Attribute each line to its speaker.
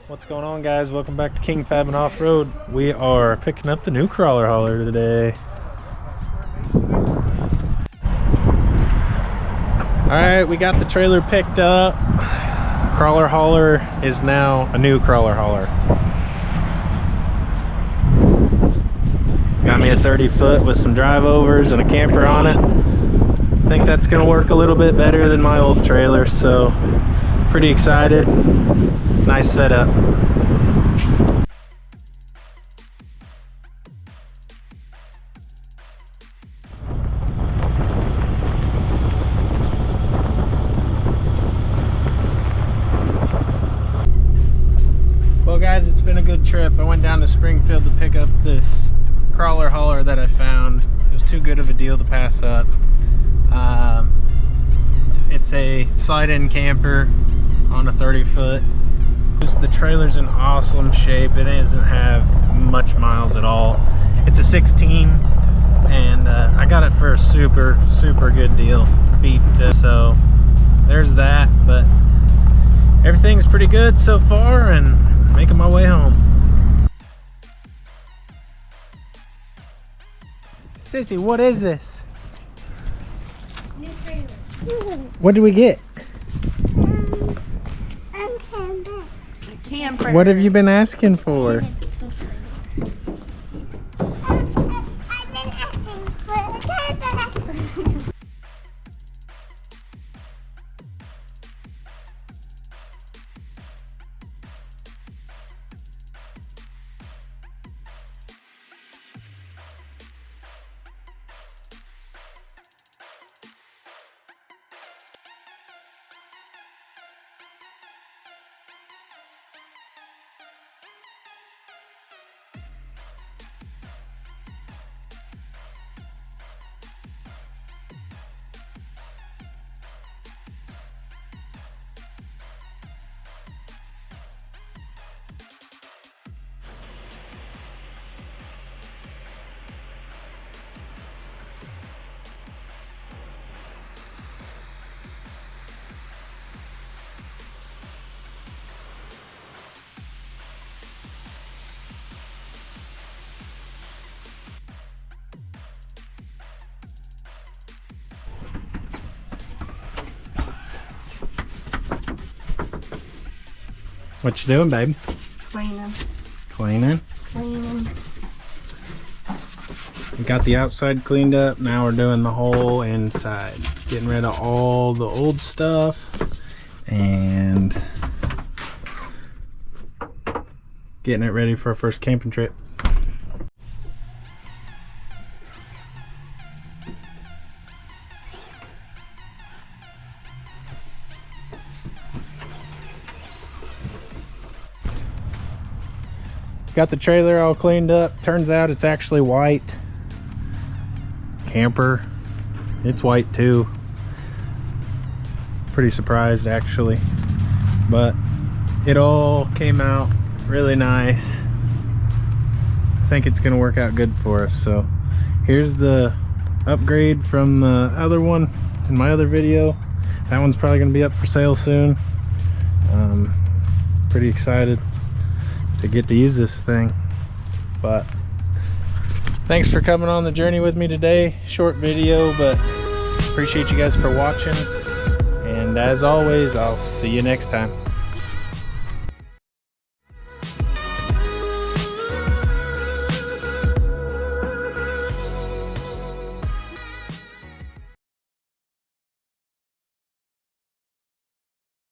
Speaker 1: What's going on, guys? Welcome back to King Fab and Off-Road. We are picking up the new crawler hauler today. Alright, we got the trailer picked up. Crawler hauler is now a new crawler hauler. Got me a 30-foot with some drive overs and a camper on it. I think that's gonna work a little bit better than my old trailer, so pretty excited. Nice setup. Well guys, it's been a good trip. I went down to Springfield to pick up this crawler hauler that I found. It was too good of a deal to pass up. It's a slide-in camper on a 30-foot. The trailer's in awesome shape. It doesn't have much miles at all. It's a 16 and I got it for a super good deal. So there's that, but everything's pretty good so far and making my way home. Sissy, what is this?
Speaker 2: New trailer.
Speaker 1: What did we get?
Speaker 2: Camper.
Speaker 1: What have you been asking for?
Speaker 2: I've been asking for a camper.
Speaker 1: What you doing, babe?
Speaker 2: Cleaning.
Speaker 1: Cleaning. We got the outside cleaned up. Now we're doing the whole inside. Getting rid of all the old stuff and getting it ready for our first camping trip. Got the trailer all cleaned up. Turns out it's actually white. Camper, it's white too. Pretty surprised actually, but it all came out really nice. I think it's gonna work out good for us. So here's the upgrade from the other one in my other video. That one's probably gonna be up for sale soon. Pretty excited to get to use this thing. But thanks for coming on the journey with me today. Short video, but appreciate you guys for watching, and as always, I'll see you next time.